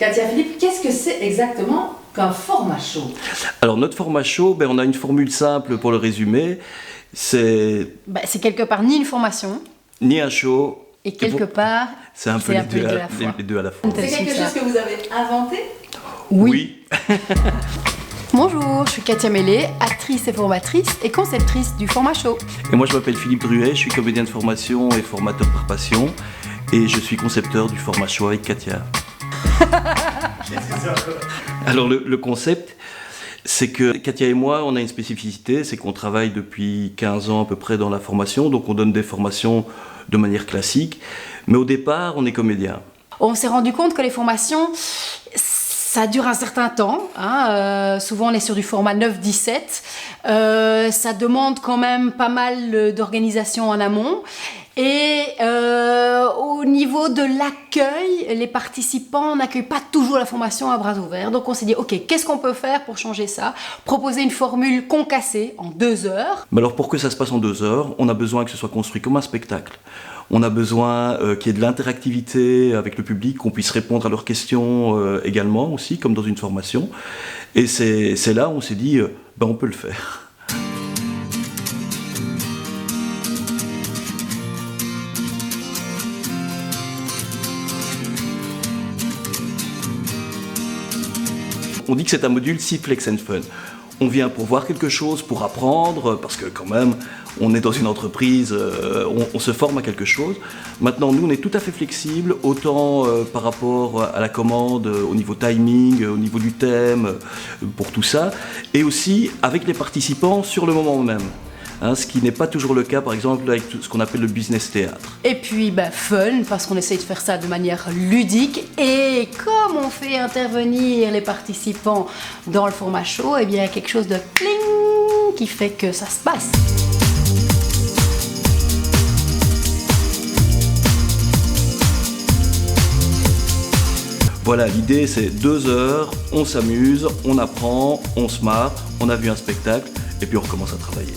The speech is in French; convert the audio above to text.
Katia Philippe, qu'est-ce que c'est exactement qu'un format chaud? Alors notre format chaud, on a une formule simple pour le résumer. C'est C'est quelque part ni une formation, ni un show, et quelque part, c'est un peu les deux à la fois. C'est quelque chose que vous avez inventé? Oui. Bonjour, je suis Katia Mélé, actrice et formatrice et conceptrice du format chaud. Et moi je m'appelle Philippe Druet, je suis comédien de formation et formateur par passion. Et je suis concepteur du format chaud avec Katia. Alors le concept, c'est que Katia et moi, on a une spécificité, c'est qu'on travaille depuis 15 ans à peu près dans la formation, donc on donne des formations de manière classique, mais au départ, on est comédien. On s'est rendu compte que les formations, ça dure un certain temps, souvent on est sur du format 9-17, ça demande quand même pas mal d'organisation en amont. Et au niveau de l'accueil, les participants n'accueillent pas toujours la formation à bras ouverts. Donc on s'est dit, ok, qu'est-ce qu'on peut faire pour changer ça? Proposer une formule concassée en 2 heures. Mais alors pour que ça se passe en 2 heures, on a besoin que ce soit construit comme un spectacle. On a besoin qu'il y ait de l'interactivité avec le public, qu'on puisse répondre à leurs questions également aussi, comme dans une formation. Et c'est là où on s'est dit, on peut le faire. On dit que c'est un module si flex and fun. On vient pour voir quelque chose, pour apprendre, parce que quand même, on est dans une entreprise, on se forme à quelque chose. Maintenant, nous, on est tout à fait flexible, autant par rapport à la commande, au niveau timing, au niveau du thème, pour tout ça, et aussi avec les participants sur le moment même. Ce qui n'est pas toujours le cas, par exemple, avec ce qu'on appelle le business théâtre. Et puis, fun, parce qu'on essaye de faire ça de manière ludique. Et comme on fait intervenir les participants dans le format chaud, il y a quelque chose de cling qui fait que ça se passe. Voilà, l'idée c'est 2 heures, on s'amuse, on apprend, on se marre, on a vu un spectacle, et puis on recommence à travailler.